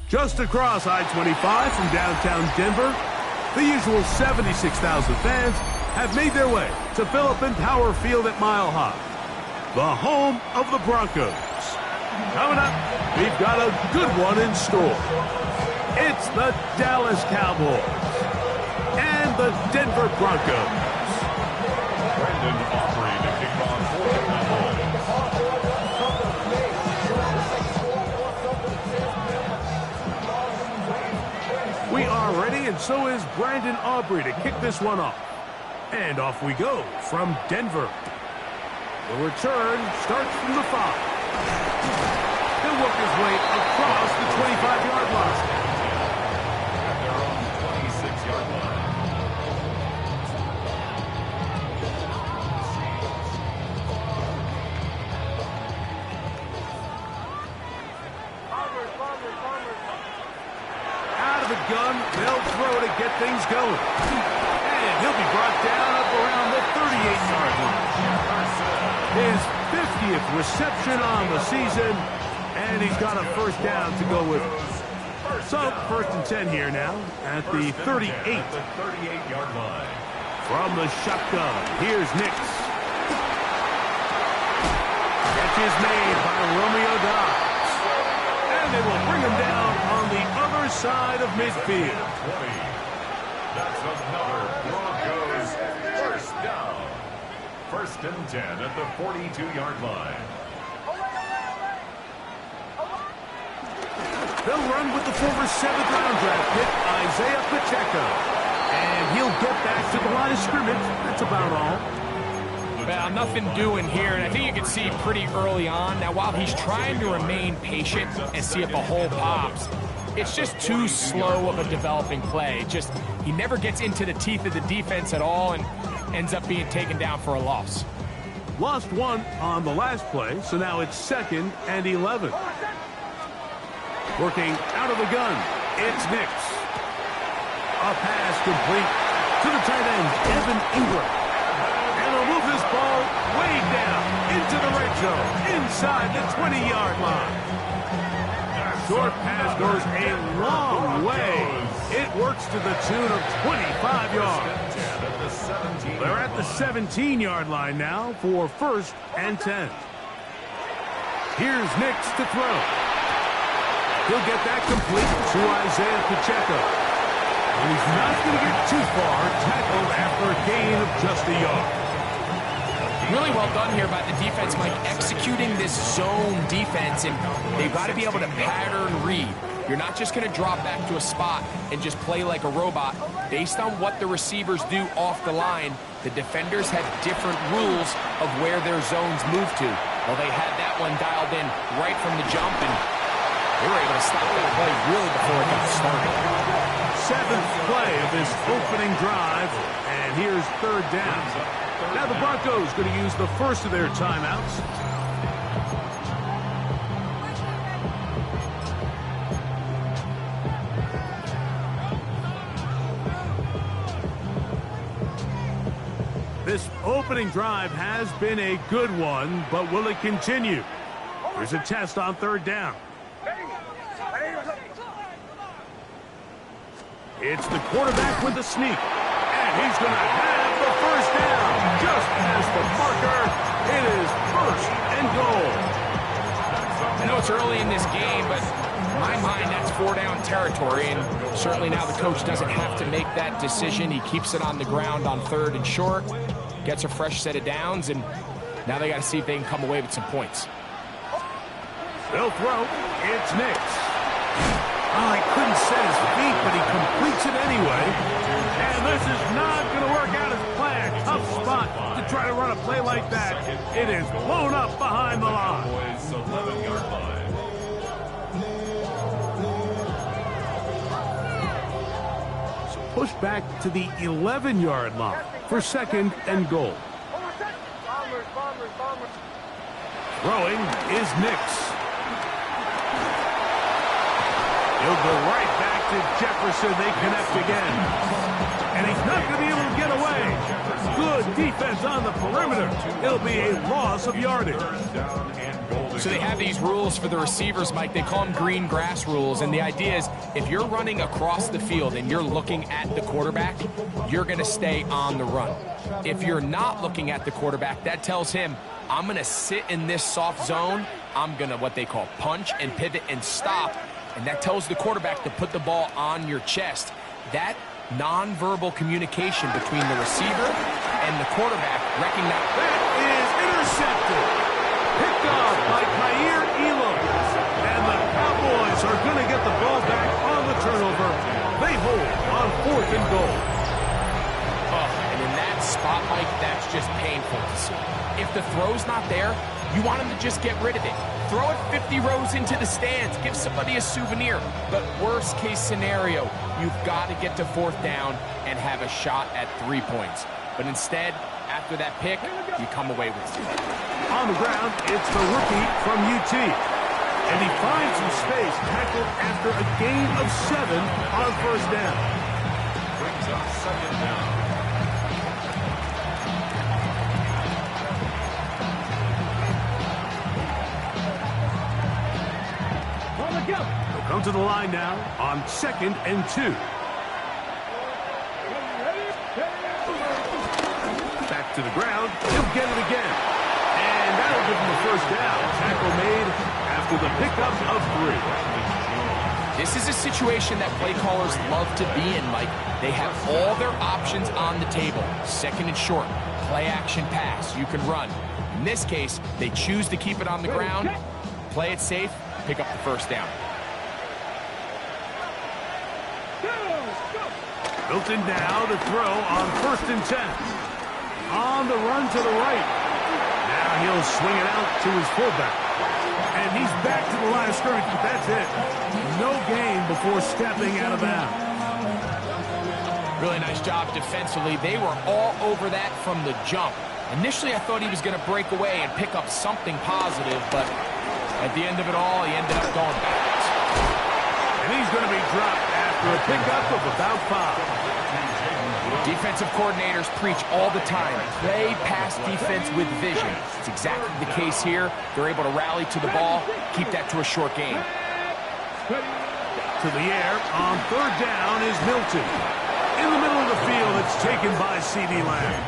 Just across I-25 from downtown Denver, the usual 76,000 fans have made their way to Phillips Power Field at Mile High, the home of the Broncos. Coming up, we've got a good one in store. It's the Dallas Cowboys and the Denver Broncos. Brandon Aubrey to kick off for the Cowboys. We are ready, and so is Brandon Aubrey to kick this one off. And off we go from Denver. The return starts from the 5. He'll work his way across the 25-yard line. At their own 26-yard line. Out of the gun, they'll throw to get things going. And he'll be brought down up around the 38-yard line. His 50th reception on the season, and he's got a first down to go with. So, first and 10 here now at the 38. At the 38-yard line. From the shotgun, here's Nix. Catch is made by Romeo Dobbs. And they will bring him down on the other side of midfield. 20. That's another Broncos first down. First and 10 at the 42-yard line. They'll run with the former 7th-round draft pick, Isaiah Pacheco. And he'll get back to the line of scrimmage. That's about all. Well, nothing doing here, and I think you can see pretty early on. Now, while he's trying to remain patient and see if a hole pops, it's just too slow of a developing play. Just, he never gets into the teeth of the defense at all and ends up being taken down for a loss. Lost one on the last play, so now it's 2nd and 11. Working out of the gun, it's Nix. A pass complete to the tight end, Evan Ingram. And he'll move this ball way down into the red zone, inside the 20-yard line. Short pass goes a long way. It works to the tune of 25 yards. They're at the 17-yard line now for 1st and 10. Here's Nix to throw. He'll get that complete to Isaiah Pacheco. And he's not going to get too far, tackled after a gain of just a yard. Really well done here by the defense, Mike, executing this zone defense, and they've got to be able to pattern read. You're not just going to drop back to a spot and just play like a robot. Based on what the receivers do off the line, the defenders have different rules of where their zones move to. Well, they had that one dialed in right from the jump, and they were able to stop that play really before it got started. 7th play of this opening drive, and here's 3rd down. Now the Broncos going to use the first of their timeouts. This opening drive has been a good one, but will it continue? Here's a test on 3rd down. It's the quarterback with the sneak, and he's going to have the first down. Just past the marker, it is 1st and goal. I know it's early in this game, but in my mind, that's 4-down territory, and certainly now the coach doesn't have to make that decision. He keeps it on the ground on 3rd and short, gets a fresh set of downs, and now they got to see if they can come away with some points. They'll throw. It's Nix. Oh, he couldn't set his feet, but he completes it anyway. And this is not going to work out as planned. Tough spot to try to run a play like that. It is blown up behind the line. 11-yard line. So push back to the 11-yard line for 2nd and goal. Throwing is Nix. He'll go right back to Jefferson. They connect again. And he's not going to be able to get away. Good defense on the perimeter. It'll be a loss of yardage. Down and goal So they have these rules for the receivers, Mike. They call them green grass rules. And the idea is if you're running across the field and you're looking at the quarterback, you're going to stay on the run. If you're not looking at the quarterback, that tells him, I'm going to sit in this soft zone. I'm going to what they call punch and pivot and stop. And that tells the quarterback to put the ball on your chest. That nonverbal communication between the receiver and the quarterback recognize. That is intercepted. Picked off by Kaiir Elam. And the Cowboys are going to get the ball back on the turnover. They hold on 4th and goal. Oh, and in that spot, Mike, that's just painful to see. If the throw's not there, you want him to just get rid of it. Throw it 50 rows into the stands. Give somebody a souvenir. But worst case scenario, you've got to get to 4th down and have a shot at 3 points. But instead, after that pick, you come away with it. On the ground, it's the rookie from UT. And he finds some space, tackled after a gain of 7 on 1st down. Brings up 2nd down. He'll come to the line now on 2nd and 2. Back to the ground. He'll get it again. And that'll give him the 1st down. Tackle made after the pickup of 3. This is a situation that play callers love to be in, Mike. They have all their options on the table. 2nd and short, play action pass. You can run. In this case, they choose to keep it on the ground, play it safe, pick up the 1st down. Milton now to throw on 1st and 10. On the run to the right. Now he'll swing it out to his fullback. And he's back to the line of scrimmage, but that's it. No gain before stepping out of bounds. Really nice job defensively. They were all over that from the jump. Initially, I thought he was going to break away and pick up something positive, but at the end of it all, he ended up going backwards. And he's going to be dropped after a pickup of about 5. Defensive coordinators preach all the time, play pass defense with vision. It's exactly the case here. They're able to rally to the ball, keep that to a short game. To the air on 3rd down is Milton. In the middle of the field, it's taken by C.D. Lamb.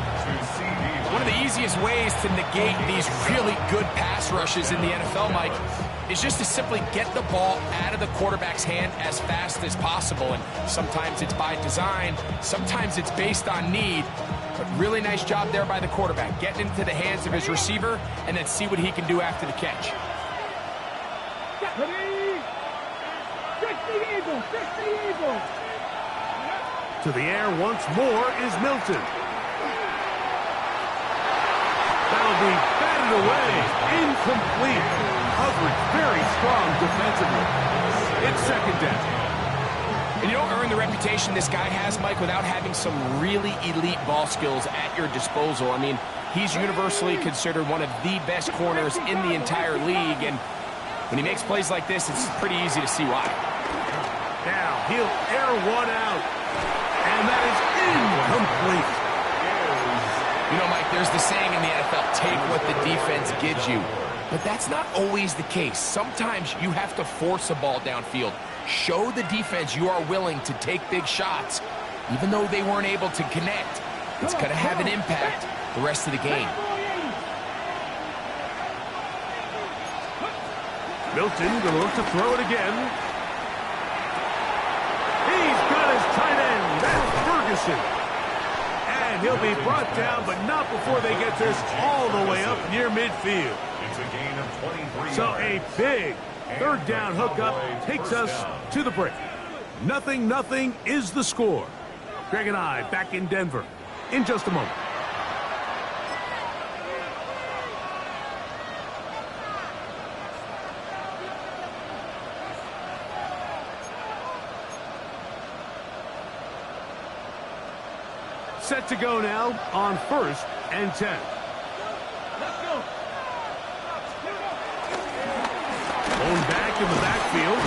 One of the easiest ways to negate these really good pass rushes in the NFL, Mike, is just to simply get the ball out of the quarterback's hand as fast as possible. And sometimes it's by design, sometimes it's based on need. But really nice job there by the quarterback, getting into the hands of his receiver and then see what he can do after the catch. To the air once more is Milton. That'll be batted away. Incomplete. Coverage very strong defensively. It's 2nd down. And you don't earn the reputation this guy has, Mike, without having some really elite ball skills at your disposal. I mean, he's universally considered one of the best corners in the entire league. And when he makes plays like this, it's pretty easy to see why. Now he'll air one out. And that is incomplete. You know, Mike, there's the saying in the NFL, take what the defense gives you. But that's not always the case. Sometimes you have to force a ball downfield. Show the defense you are willing to take big shots. Even though they weren't able to connect, it's going to have an impact the rest of the game. Milton going to look to throw it again. He's got his tight end. That's Ferguson. And he'll be brought down, but not before they get this all the way up near midfield. It's a gain of 23. So a big 3rd down hookup takes us to the break. 0-0 is the score. Greg and I back in Denver in just a moment. Set to go now on 1st and 10. Going back in the backfield.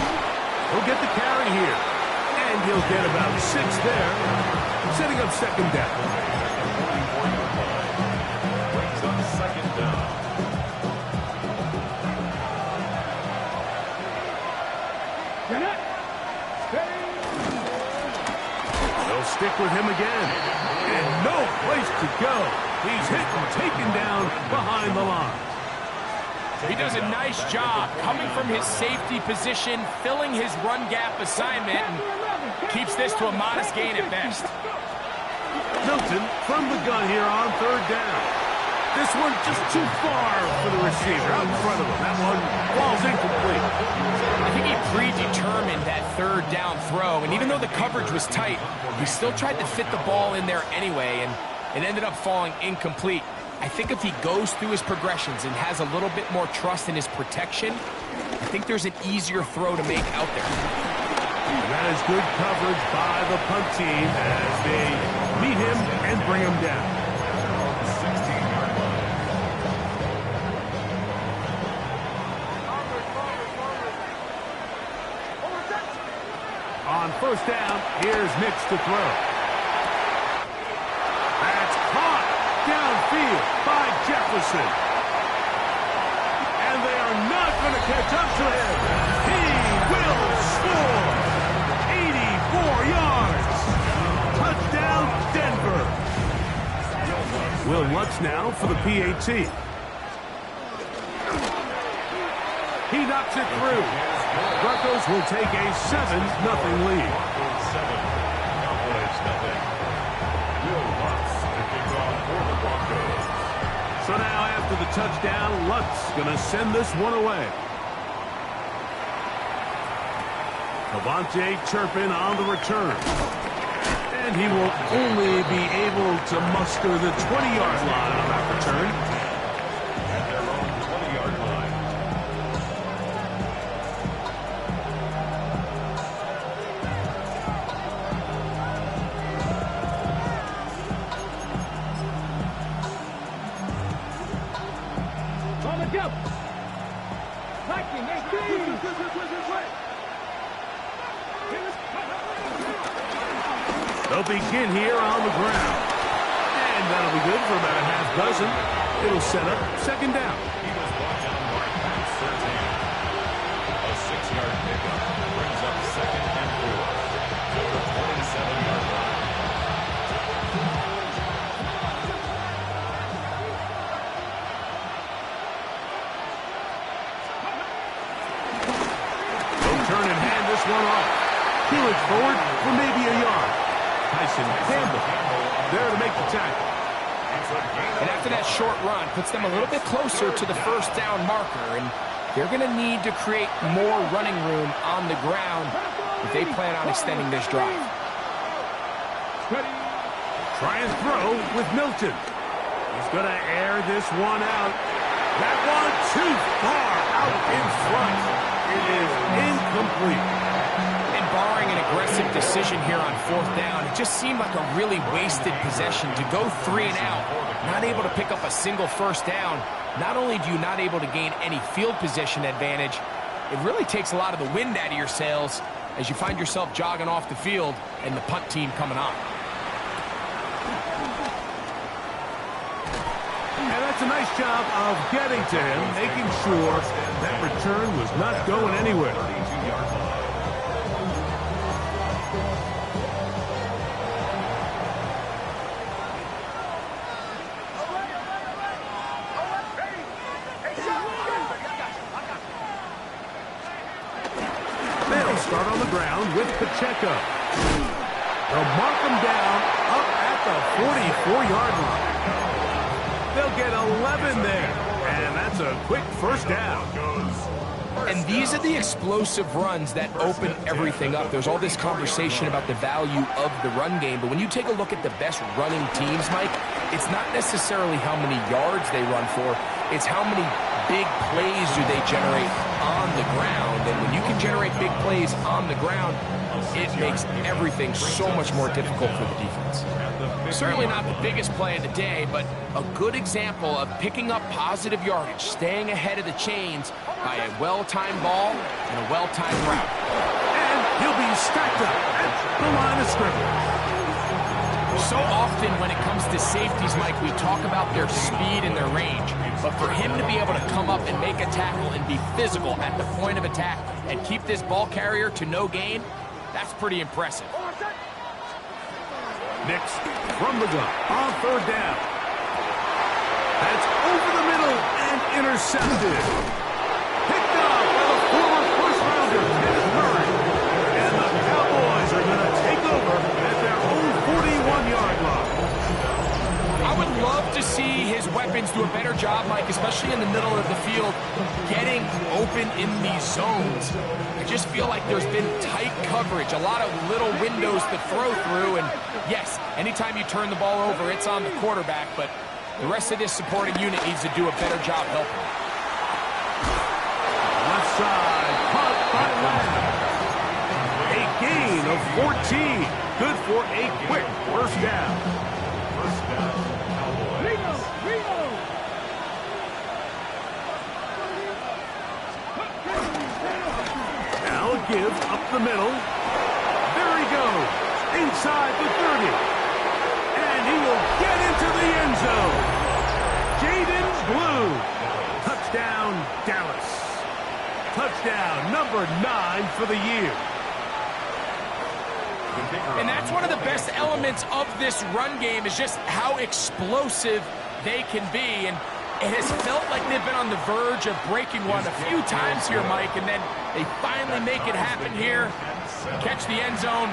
He'll get the carry here. And he'll get about 6 there. Setting up 2nd down. Brings up 2nd down. stick with him again. And no place to go. He's hit and taken down behind the line. He does a nice job coming from his safety position, filling his run gap assignment, and keeps this to a modest gain at best. Milton from the gun here on third down. This one just too far for the receiver out in front of him. That one falls incomplete. I think he predetermined that third down throw, and even though the coverage was tight, he still tried to fit the ball in there anyway, and it ended up falling incomplete. I think if he goes through his progressions and has a little bit more trust in his protection, I think there's an easier throw to make out there. And that is good coverage by the punt team as they meet him and bring him down. On first down, here's Nix to throw. That's caught downfield by Jefferson. And they are not going to catch up to him. He will score. 84 yards. Touchdown, Denver. Will Lutz now for the PAT. He knocks it through. Broncos will take a 7-0 lead. So now after the touchdown, Lutz going to send this one away. Avante Turpin on the return. And he will only be able to muster the 20-yard line on that return. They'll begin here on the ground. And that'll be good for about a half dozen. It'll set up second down. He was brought down mark at 13. A 6-yard pickup brings up second and 4. To the 27-yard line. They'll turn and hand this one off. He looks forward for maybe a yard. Tyson Campbell there to make the tackle. And after that short run, puts them a little bit closer to the first down marker, and they're going to need to create more running room on the ground if they plan on extending this drive. Try and throw with Milton. He's going to air this one out. That one too far out in front. It is incomplete. Barring an aggressive decision here on fourth down, it just seemed like a really wasted possession to go 3 and out, not able to pick up a single first down. Not only do you not able to gain any field position advantage, it really takes a lot of the wind out of your sails as you find yourself jogging off the field and the punt team coming on. And that's a nice job of getting to him, making sure that return was not going anywhere. Start on the ground with Pacheco. They'll mark him down up at the 44-yard line. They'll get 11 there, and that's a quick first down. And these are the explosive runs that open everything up. There's all this conversation about the value of the run game, but when you take a look at the best running teams, Mike, it's not necessarily how many yards they run for, it's how many big plays do they generate on the ground. And when you can generate big plays on the ground, it makes everything so much more difficult for the defense. Certainly not the biggest play of the day, but a good example of picking up positive yardage, staying ahead of the chains by a well-timed ball and a well-timed route. And he'll be stacked up at the line of scrimmage. So often when it comes to safeties, Mike, we talk about their speed and their range. But for him to be able to come up and make a tackle and be physical at the point of attack and keep this ball carrier to no gain, that's pretty impressive. Nix from the gun on third down. That's over the middle and intercepted. Picked up by the former first-rounder, Kenneth Murray. And the Cowboys are going to take over at their own 41-yard line. I would love to see his weapons do a better job, Mike, especially in the middle of the field, getting open in these zones. I just feel like there's been tight coverage, a lot of little windows to throw through, and yes, anytime you turn the ball over, it's on the quarterback, but the rest of this supporting unit needs to do a better job helping. Left side, caught by Lamb. A gain of 14. Good for a quick first down. First down, Cowboys. Now a give up the middle. There he goes. Inside the 30. And he will get into the end zone. Jaden Blue. Touchdown, Dallas. Touchdown number 9 for the year. And that's one of the best elements of this run game is just how explosive they can be. And it has felt like they've been on the verge of breaking one a few times here, Mike, and then they finally make it happen here. Catch the end zone,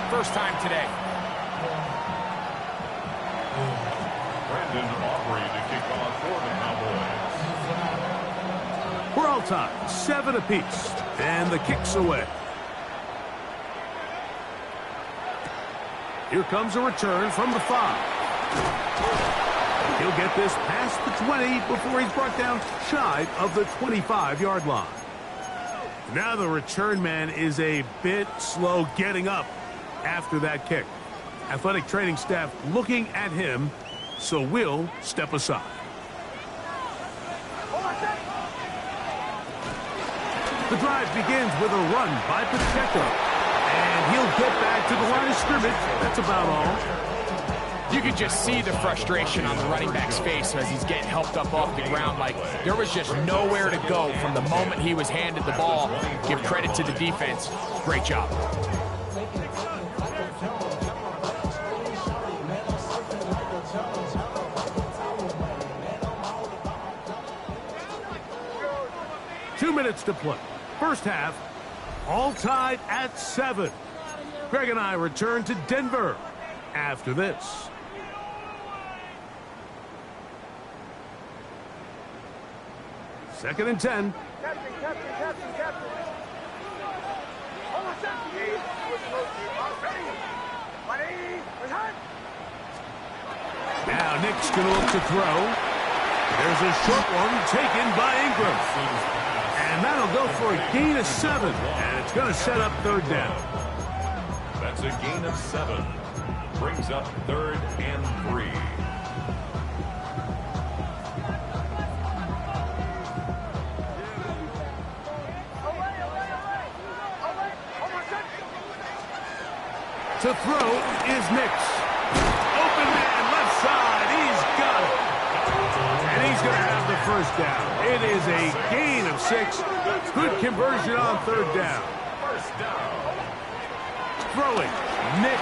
first time today. Brandon Aubrey to kick off for the Cowboys. We're all tied, 7 apiece, and the kick's away. Here comes a return from the 5. He'll get this past the 20 before he's brought down shy of the 25-yard line. Now the return man is a bit slow getting up after that kick. Athletic training staff looking at him, so we'll step aside. The drive begins with a run by Pacheco. And he'll get back to the line of scrimmage. That's about all. You could just see the frustration on the running back's face as he's getting helped up off the ground. Like, there was just nowhere to go from the moment he was handed the ball. Give credit to the defense. Great job. Two minutes to play. First half, all tied at 7. Greg and I return to Denver after this. Second and 10. Now Nick's going to look to throw. There's a short one taken by Ingram. And that'll go for a gain of 7. And it's going to set up third down. That's a gain of 7. Brings up 3rd and 3. To throw is Nix. Open man, left side. He's got it. And he's going to have the first down. It is a gain of 6. Good conversion on third down. First down. Throwing. Nix.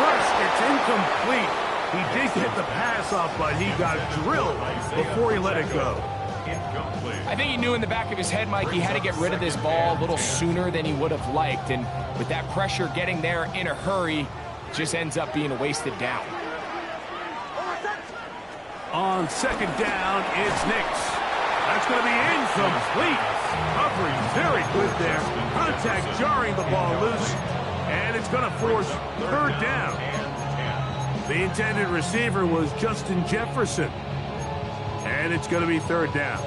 First, it's incomplete. He did get the pass off, but he got drilled before he let it go. Incomplete. I think he knew in the back of his head, Mike, he had to get rid of this ball a little sooner than he would have liked. And with that pressure getting there in a hurry, just ends up being a wasted down. On second down, it's Nix. That's going to be incomplete. Coverage very good there. Contact jarring the ball loose. And it's going to force third down. The intended receiver was Justin Jefferson. And it's going to be third down.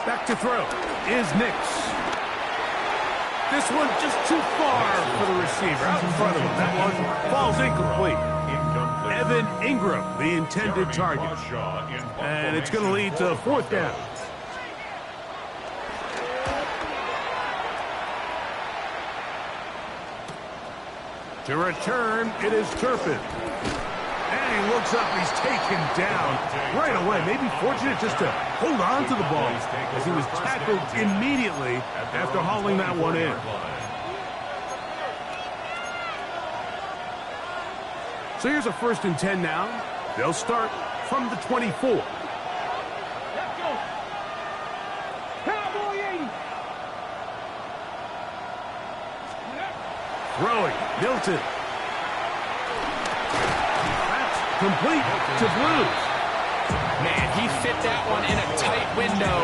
Back to throw is Nix. This one just too far for the receiver. Out in front of him. That one falls incomplete. Evan Ingram, the intended target. And it's going to lead to fourth down. To return, it is Turpin. And he looks up, he's taken down right away. Maybe fortunate just to hold on to the ball as he was tackled immediately after hauling that one in. So here's a 1st and 10 now. They'll start from the 24. Throwing, Milton. That's complete to Blues. Man, he fit that one in a tight window.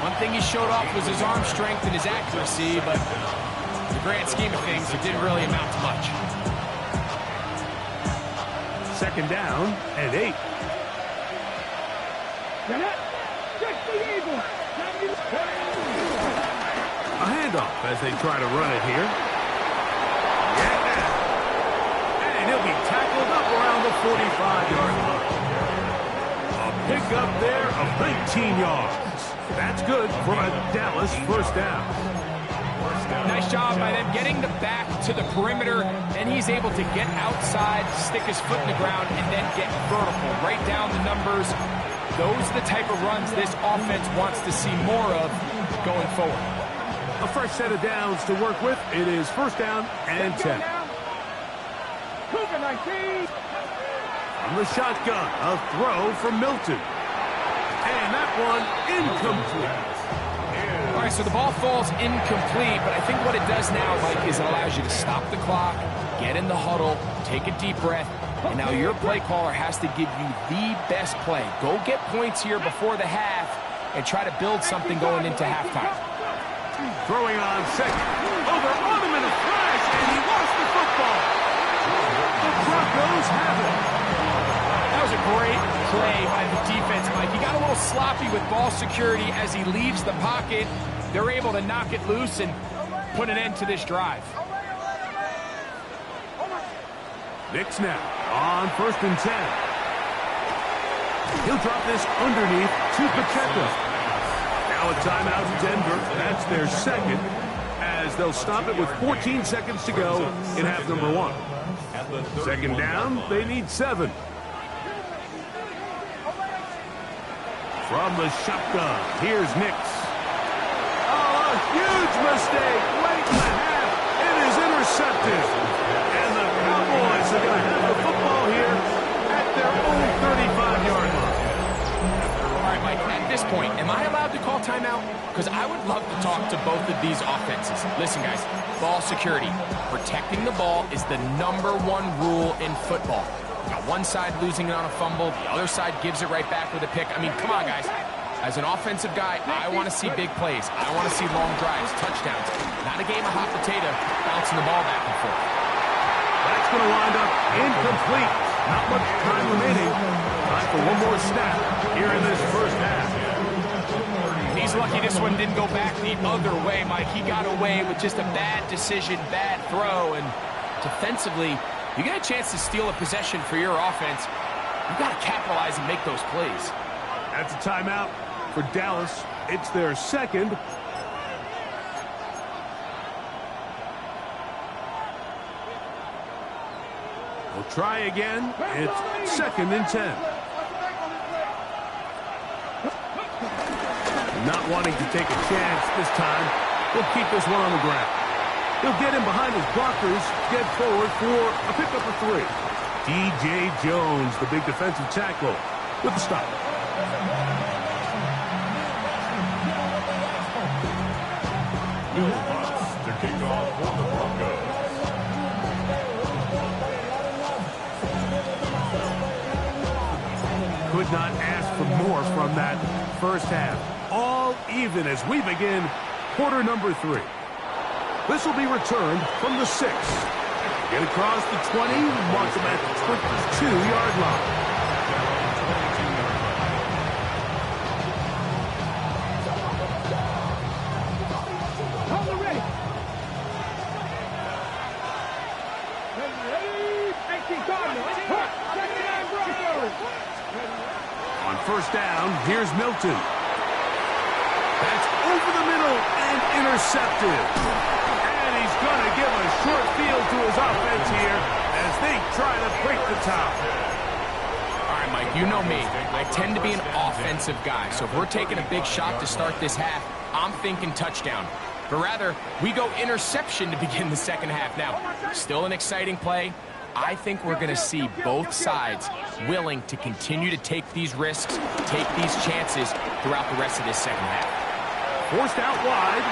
One thing he showed off was his arm strength and his accuracy, but in the grand scheme of things, it didn't really amount to much. 2nd down and 8. A handoff as they try to run it here. Yeah. And he'll be tackled up around the 45-yard line. A pickup there of 19 yards. That's good for a Dallas 1st down. Nice job by them getting the back to the perimeter, and he's able to get outside, stick his foot in the ground, and then get vertical. Right down the numbers. Those are the type of runs this offense wants to see more of going forward. A fresh set of downs to work with. It is 1st down and 10. From the shotgun, a throw from Milton. And that one incomplete. All right, so the ball falls incomplete, but I think what it does now, Mike, is it allows you to stop the clock, get in the huddle, take a deep breath, and now your play caller has to give you the best play. Go get points here before the half and try to build something going into halftime. Throwing on 2nd. Over on him in a flash, and he lost the football. The Broncos have it. That was a great play by the defense, Mike. He got a little sloppy with ball security as he leaves the pocket. They're able to knock it loose and put an end to this drive. Knicks now on 1st and 10. He'll drop this underneath to Pacheco. Now a timeout in Denver. That's their 2nd, as they'll stop it with 14 seconds to go in half number 1. 2nd down, they need 7. From the shotgun, here's Nix. Oh, a huge mistake late in the half. It is intercepted. And the Cowboys are going to have the football here at their own 35-yard line. All right, Mike, at this point, am I allowed to call timeout? Because I would love to talk to both of these offenses. Listen, guys, ball security. Protecting the ball is the #1 rule in football. Got one side losing it on a fumble, the other side gives it right back with a pick. I mean, come on, guys. As an offensive guy, I want to see big plays. I want to see long drives, touchdowns. Not a game of hot potato, bouncing the ball back and forth. That's going to wind up incomplete. Not much time remaining. Time for one more snap here in this 1st half. And he's lucky this one didn't go back the other way, Mike. He got away with just a bad decision, bad throw, and defensively, you get a chance to steal a possession for your offense. You've got to capitalize and make those plays. That's a timeout for Dallas. It's their 2nd. We'll try again. It's 2nd and 10. Not wanting to take a chance this time, he'll keep this one on the ground. He'll get him behind his blockers, get forward for a pickup of 3. D.J. Jones, the big defensive tackle, with the stop. Bill Butts to kick off for the Broncos. Could not ask for more from that 1st half. All even as we begin quarter number 3. This will be returned from the 6. Get across the 20, mark them at the 22-yard line. On 1st down, here's Milton. That's over the middle and intercepted. And he's going to give a short field to his offense here as they try to break the top. right, Mike, you know me. I tend to be an offensive guy, so if we're taking a big shot to start this half, I'm thinking touchdown. But rather, we go interception to begin the second half. Now, still an exciting play. I think we're going to see both sides willing to continue to take these risks, take these chances throughout the rest of this second half. Forced out wide.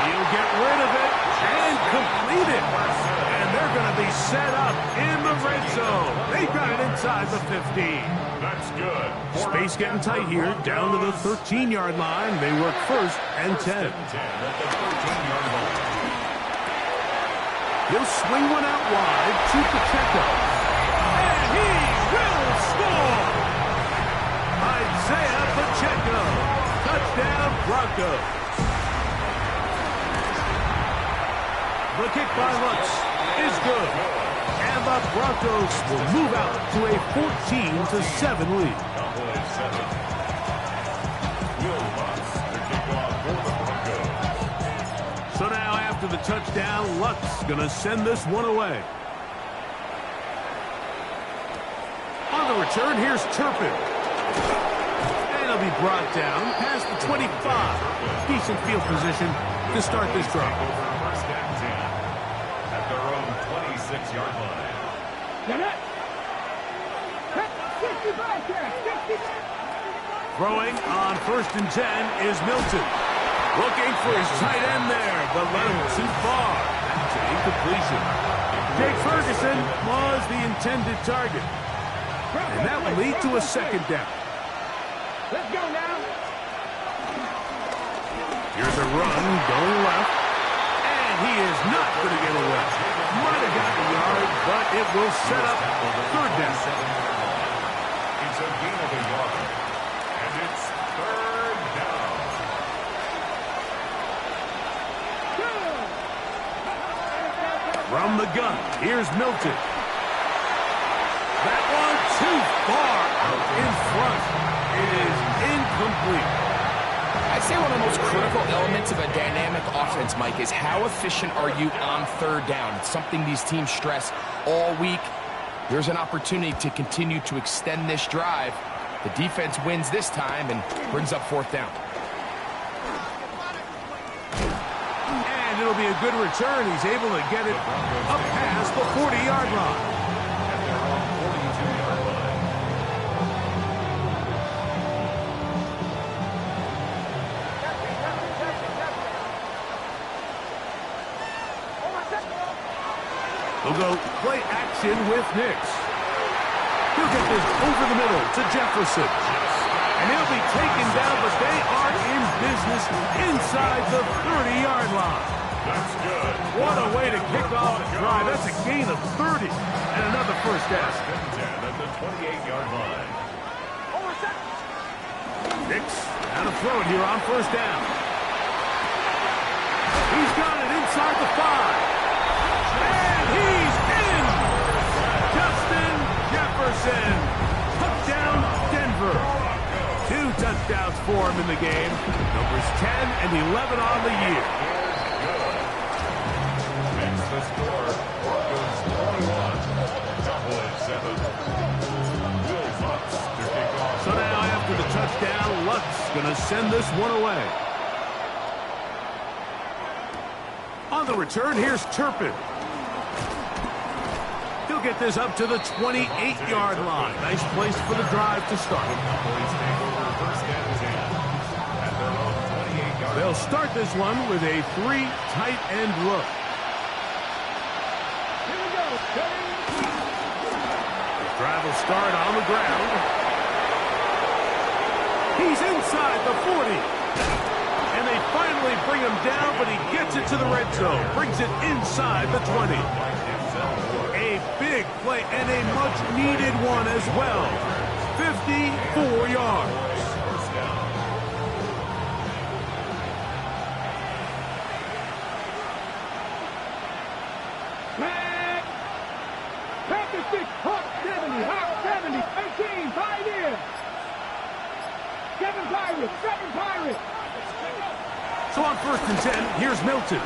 He'll get rid of it and complete it. And they're going to be set up in the red zone. They got it inside the 15. That's good. Space getting tight here, down to the 13-yard line. They work first and 10. At the 13-yard line. He'll swing one out wide to Pacheco. And he will score! Isaiah Pacheco. Touchdown, Broncos. The kick by Lutz is good. And the Broncos will move out to a 14-7 lead. Cowboys 7. Will Lutz to kick off for the Broncos. So now after the touchdown, Lutz going to send this one away. On the return, here's Turpin. And he'll be brought down past the 25. Decent field position to start this drive. First and 10 at their own 26-yard line. Throwing on first and 10 is Milton. Looking for his tight end there, but let him too far. That's an incompletion. Jake Ferguson was the intended target. And that will lead to a second down. Let's go now. Here's a run going left. And he is not going to get away. Might have gotten a yard, but it will set up third down. It's a gain of a yard. And it's third down. From the gun, here's Milton. That one too far out in front. It is incomplete. I'd say one of the most critical elements of a dynamic offense, Mike, is how efficient are you on third down. It's something these teams stress all week. There's an opportunity to continue to extend this drive. The defense wins this time and brings up fourth down. And it'll be a good return. He's able to get it up past the 40-yard line. At their own 42-yard line. They'll go play action with Nix. He'll get this over the middle to Jefferson. And he'll be taken down, but they are in business inside the 30-yard line. That's good. What a way to kick off the drive. That's a gain of 30 and another first down. First and 10 at the 28-yard line. Nix out of throw it here on first down. He's got it inside the 5. And he's in! Justin Jefferson. Touchdown, Denver. 2 touchdowns for him in the game. Numbers 10 and 11 on the year. Makes the score. Broncos 21. Cowboys 7. Will Lutz to kick off. So now after the touchdown, Lutz going to send this one away. On the return, here's Turpin. He'll get this up to the 28-yard line. Nice place for the drive to start. Cowboys take over first and 10 at their own 28-yard line. They'll start this one with a 3 tight end look. Here we go. The drive will start on the ground. He's inside the 40. And they finally bring him down, but he gets it to the red zone. Brings it inside the 20. A big play and a much-needed one as well. 54 yards. First down. Flag. Packers 6, Hawk 70, Hawk 70, 18, Pioneer. 7 Pirates, 7 Pirates. So on first and 10, here's Milton.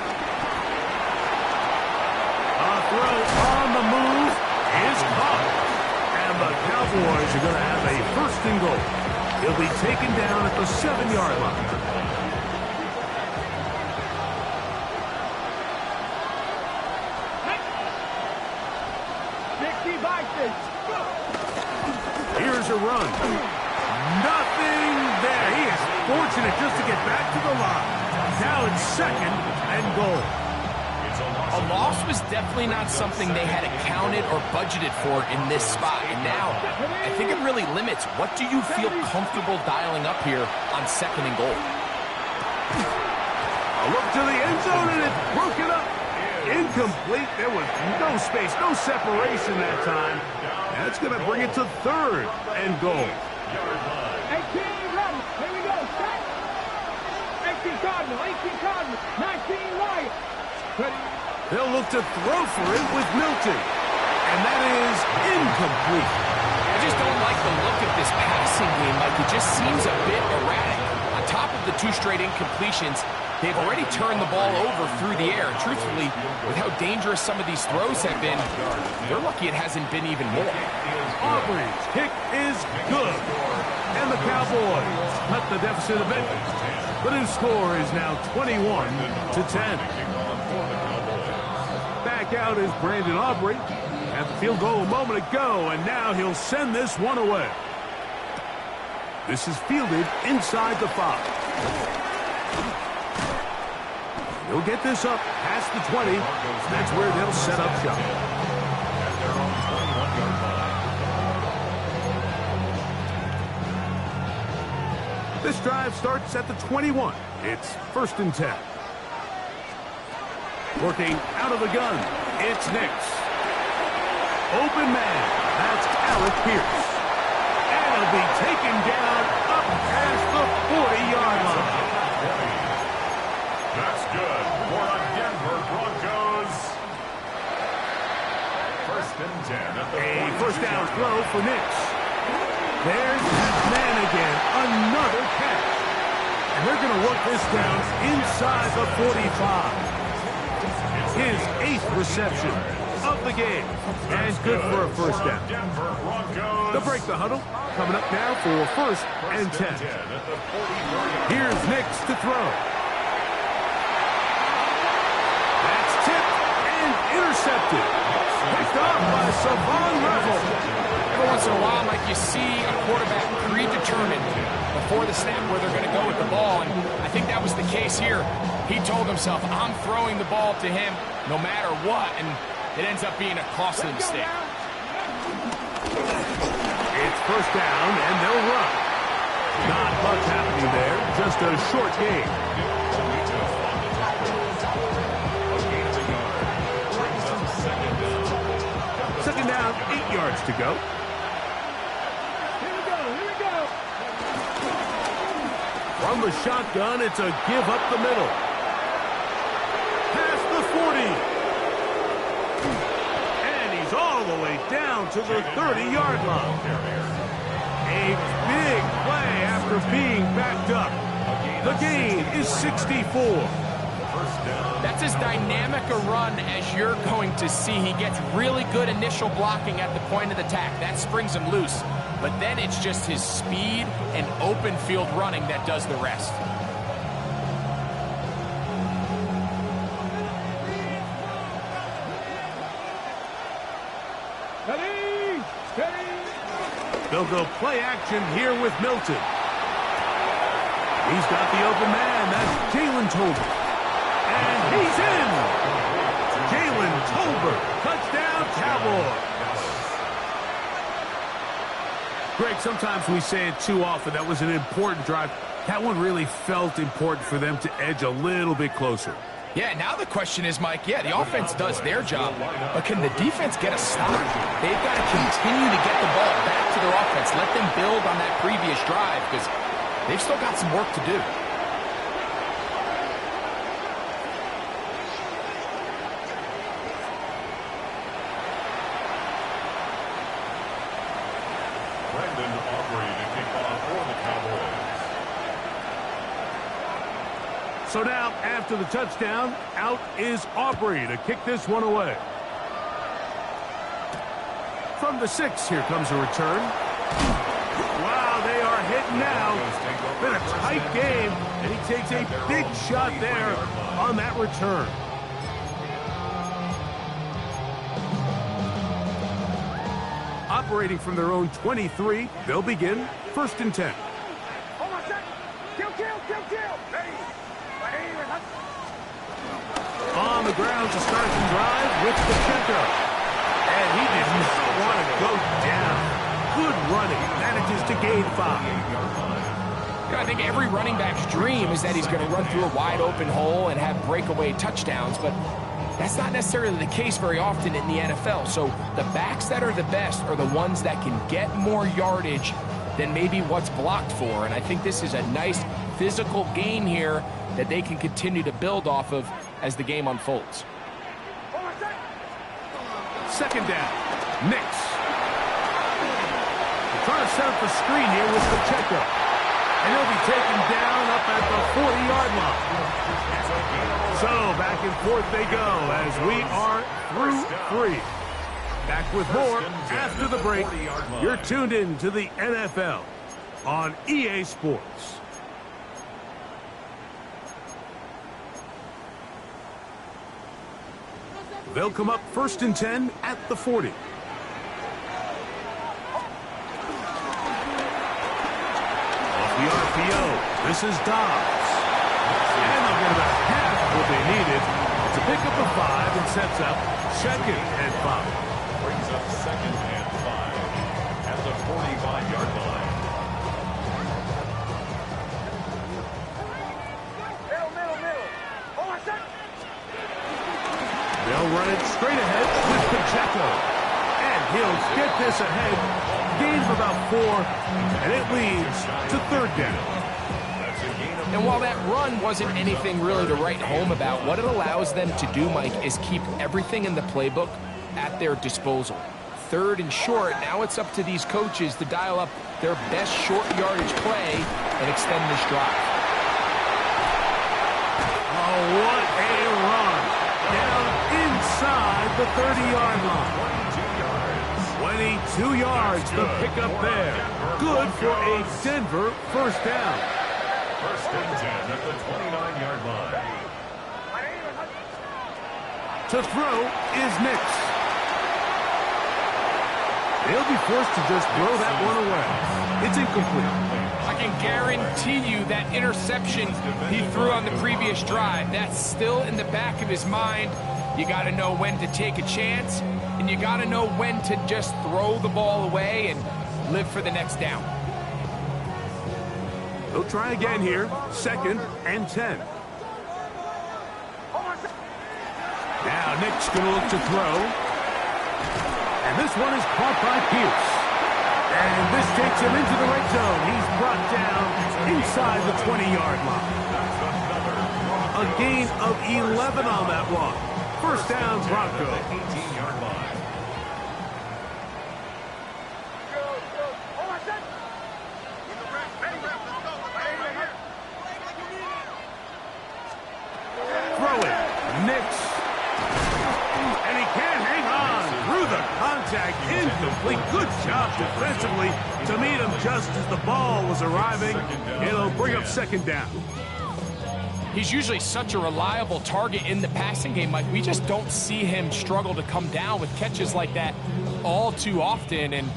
A throw on the move is caught. And the Cowboys Cowboys are going to have a first and goal. He'll be taken down at the 7-yard line. Here's a run. Nothing there. He is fortunate just to get back to the line. Now it's second and goal. A loss was definitely not something they had accounted or budgeted for in this spot. And now, I think it really limits. What do you feel comfortable dialing up here on second and goal? A look to the end zone, and it's broken up. Incomplete. There was no space, no separation that time. That's going to bring it to third and goal. 18 Rebels. Here we go. Set. 18 Cardinal. 18 Cardinal. 19 Lions. They'll look to throw for it with Milton. And that is incomplete. I just don't like the look of this passing game. Like, it just seems a bit erratic. On top of the 2 straight incompletions, they've already turned the ball over through the air. Truthfully, with how dangerous some of these throws have been, they're lucky it hasn't been even more. Aubrey's kick is good. And the Cowboys cut the deficit a bit. But his score is now 21-10. Back out is Brandon Aubrey. Had the field goal a moment ago, and now he'll send this one away. This is fielded inside the 5. He'll get this up past the 20. That's where they'll set up shop. This drive starts at the 21. It's first and 10. Working out of the gun, it's Nix. Open man, that's Alec Pierce. And he'll be taken down up past the 40-yard line. That's good for the Denver Broncos. First and 10 at the A first down throw for Nix. There's his man again, another catch. And they're going to work this down inside the 45. His 8th reception of the game. And good for a first down. They'll break the huddle. Coming up now for first and 10. Here's Nix to throw. That's tipped and intercepted. Picked off by Savon Revel. Every once in a while, Mike, you see a quarterback predetermined before the snap where they're going to go with the ball, and I think that was the case here. He told himself, I'm throwing the ball to him no matter what, and it ends up being a costly mistake. It's first down, and they'll run. Not much happening there, just a short game. Second down, 8 yards to go. From the shotgun, it's a give up the middle. Past the 40. And he's all the way down to the 30-yard line. A big play after being backed up. The gain is 64. That's as dynamic a run as you're going to see. He gets really good initial blocking at the point of attack. That springs him loose. But then it's just his speed and open field running that does the rest. Steady! Steady! They'll go play action here with Milton. He's got the open man. That's Jalen Tolbert. And he's in! Jalen Tolbert. Touchdown, Cowboys. Greg, sometimes we say it too often. That was an important drive. That one really felt important for them to edge a little bit closer. Yeah, now the question is, Mike, yeah, the offense does their job, but can the defense get a stop? They've got to continue to get the ball back to their offense. Let them build on that previous drive because they've still got some work to do. So now, after the touchdown, out is Aubrey to kick this one away. From the 6, here comes a return. Wow, they are hitting now. Been a tight game, and he takes a big shot there on that return. Operating from their own 23, they'll begin 1st and 10. Hold on a second. Kill. On the ground to start the drive with Pacheco. And he did not want to go down. Good running. Manages to gain 5. I think every running back's dream is that he's going to run through a wide open hole and have breakaway touchdowns, but that's not necessarily the case very often in the NFL. So the backs that are the best are the ones that can get more yardage than maybe what's blocked for. And I think this is a nice physical game here that they can continue to build off of as the game unfolds. 2nd down. Nix. They're trying to set up the screen here with Pacheco. And he'll be taken down up at the 40-yard line. So back and forth they go as we are through 3. Back with more after the break. You're tuned in to the NFL on EA Sports. They'll come up 1st and 10 at the 40. The RPO. This is Dobbs. And they'll get about half what they needed to pick up a 5 and sets up 2nd and 5. Brings up 2nd and 5 at the 45-yard line. Middle. Hold on a second. They'll run it straight ahead with Pacheco. And he'll get this ahead. Gain of about 4, and it leads to 3rd down. And while that run wasn't anything really to write home about, what it allows them to do, Mike, is keep everything in the playbook at their disposal. 3rd and short, now it's up to these coaches to dial up their best short yardage play and extend this drive. Oh, what a run. Down inside the 30-yard line. 22 yards to pick up there. Good for a Denver 1st down. 1st and 10 at the 29-yard line. To throw is Nix. They'll be forced to just throw that one away. It's incomplete. I can guarantee you that interception he threw on the previous drive, that's still in the back of his mind. You got to know when to take a chance, and you got to know when to just throw the ball away and live for the next down. They'll try again here. 2nd and 10. Now Nick's going to look to throw. And this one is caught by Pierce. And this takes him into the red zone. He's brought down inside the 20-yard line. A gain of 11 on that one. 1st down, Broncos. 18-yard line. Throw it. Nix. And he can't hang on through the contact. Incomplete. Good job defensively to meet him just as the ball was arriving. It'll bring up 2nd down. He's usually such a reliable target in the passing game, Mike. We just don't see him struggle to come down with catches like that all too often. And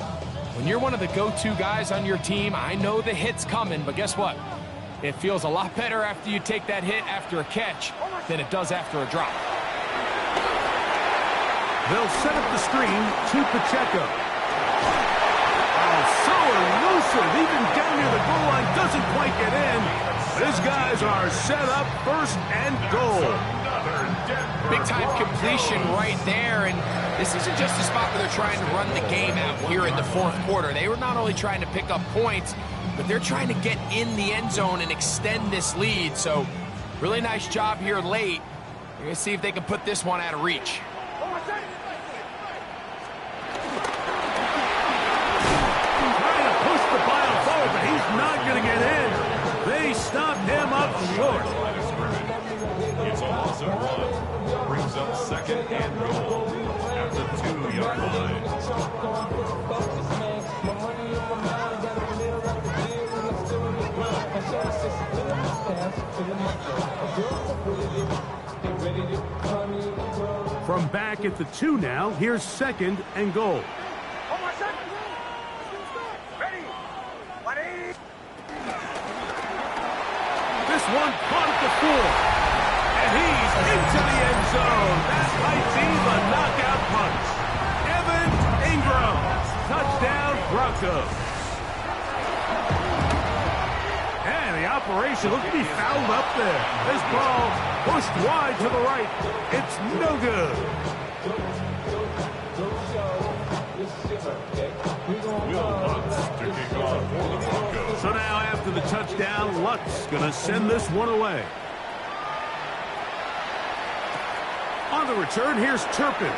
when you're one of the go-to guys on your team, I know the hit's coming, but guess what? It feels a lot better after you take that hit after a catch than it does after a drop. They'll set up the screen to Pacheco. Oh, so elusive. Even down near the goal line, doesn't quite get in. These guys are set up 1st and goal. Big-time completion right there, and this isn't just a spot where they're trying to run the game out here in the 4th quarter. They were not only trying to pick up points, but they're trying to get in the end zone and extend this lead. So really nice job here late. You're going to see if they can put this one out of reach. Trying to push the ball forward, but he's not going to get in. They stopped him up short. It's a loss of 1. Brings up 2nd and goal at the 2-yard line. From back at the 2 now, here's 2nd and goal. This one caught at the 4. And he's into the end zone. That might be the knockout punch. Evan Ingram. Touchdown, Broncos. And the operation looked to be fouled up there. This ball pushed wide to the right. It's no good. So now after the touchdown, Luck's going to send this one away. On the return, here's Turpin.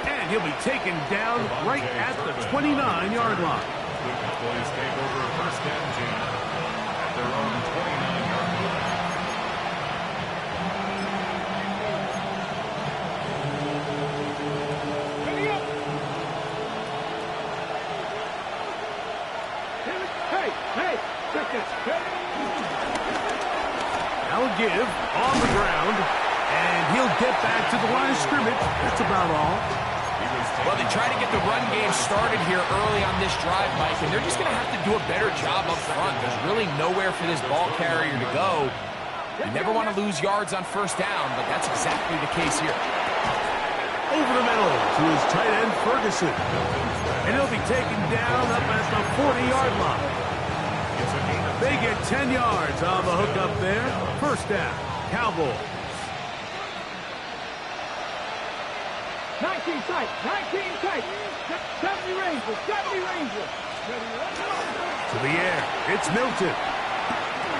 And he'll be taken down right at the 29-yard line. The Cowboys take over a 1st and 10 at their own 29-yard line. Now a give on the ground, and he'll get back to the line of scrimmage. That's about all. Well, they try to get the run game started here early on this drive, Mike, and they're just going to have to do a better job up front. There's really nowhere for this ball carrier to go. You never want to lose yards on 1st down, but that's exactly the case here. Over the middle to his tight end, Ferguson. And he'll be taken down up at the 40-yard line. They get 10 yards on the hook up there. 1st down, Cowboys. 19 tight, 19 tight. 70 Rangers, 70 Rangers. To the air, it's Milton.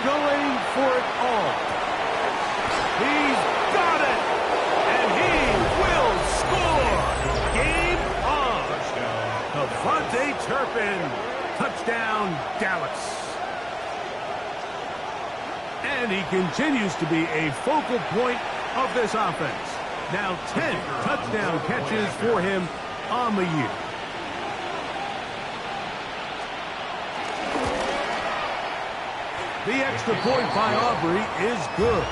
Going for it all. He's got it! And he will score! Game on! Devontae Turpin. Touchdown, Dallas. And he continues to be a focal point of this offense. Now 10 touchdown catches for him on the year. The extra point by Aubrey is good.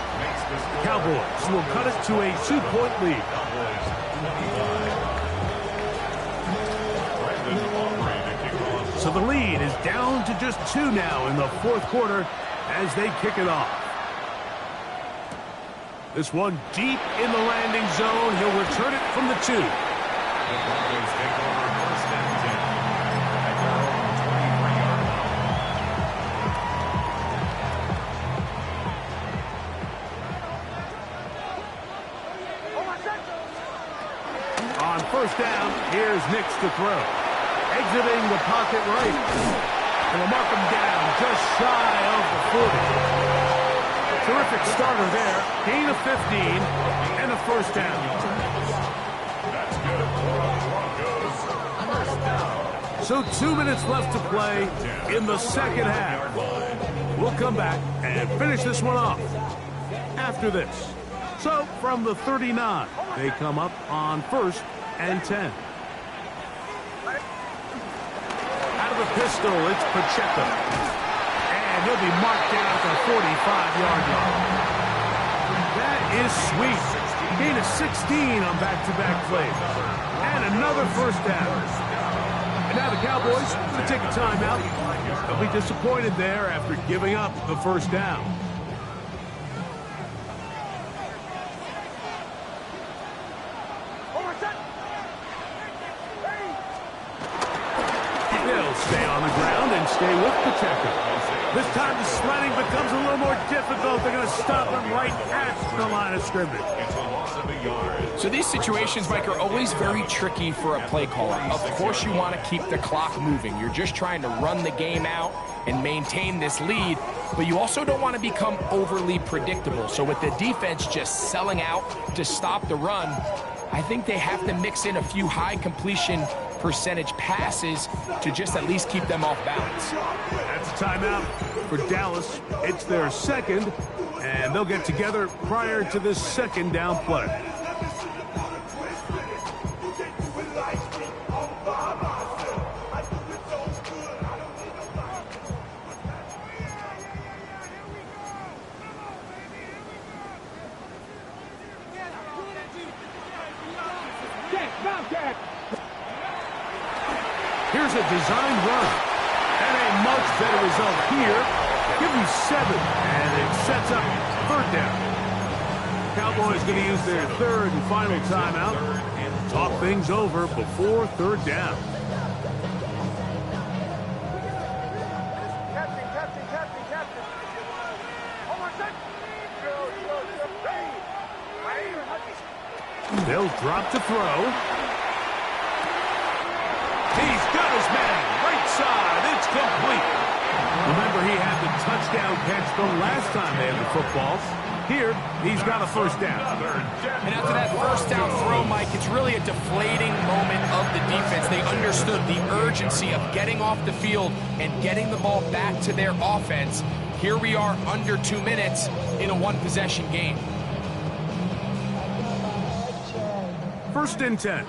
Cowboys will cut it to a 2-point lead. So the lead is down to just 2 now in the 4th quarter as they kick it off. This one deep in the landing zone. He'll return it from the 2. The Broncos take over 1st and 10 at their own 23-yard line. On 1st down, here's Nix to throw. Exiting the pocket right. And will mark him down just shy of the 40. Terrific starter there. Gain of 15 and a 1st down. That's good for the Broncos. 1st down. So 2 minutes left to play in the 2nd half. We'll come back and finish this one off after this. So from the 39, they come up on 1st and 10. Out of the pistol, it's Pacheco. And he'll be marked down at the 45-yard line. That is sweet. Gain of 16 on back-to-back plays. And another 1st down. And now the Cowboys going to take a timeout. They'll be disappointed there after giving up the 1st down. They'll stay on the ground and stay with Pacheco. This time the sledding becomes a little more difficult. They're going to stop him right at the line of scrimmage. It's a loss of a yard. So these situations, Mike, are always very tricky for a play caller. Of course you want to keep the clock moving. You're just trying to run the game out and maintain this lead, but you also don't want to become overly predictable. So with the defense just selling out to stop the run, I think they have to mix in a few high completion percentage passes to just at least keep them off balance. That's a timeout for Dallas. It's their 2nd, and they'll get together prior to this 2nd down play. Here's a design run. And a much better result here. Give him 7, and it sets up 3rd down. Cowboys going to use their 3rd and final timeout. Talk things over before 3rd down. They'll drop to throw. He's got his man. Right side. It's complete. Remember, he had the touchdown catch the last time they had the football. Here, he's got a 1st down. And after that 1st down throw, Mike, it's really a deflating moment of the defense. They understood the urgency of getting off the field and getting the ball back to their offense. Here we are under 2 minutes in a 1-possession game. 1st and 10.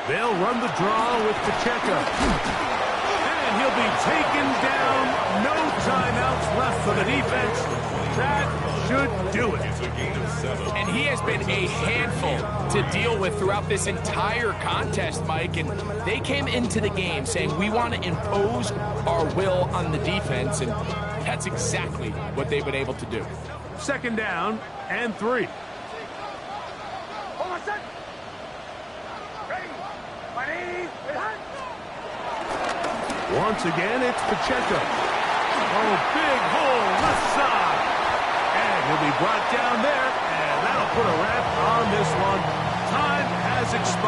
They'll run the draw with Pacheco. And he'll be taken down. No timeouts left for the defense. That should do it. And he has been a handful to deal with throughout this entire contest, Mike. And they came into the game saying, we want to impose our will on the defense. And that's exactly what they've been able to do. 2nd down and 3. Once again, it's Pacheco. Oh, big hole, left side. And he'll be brought down there, and that'll put a wrap on this one. Time has expired.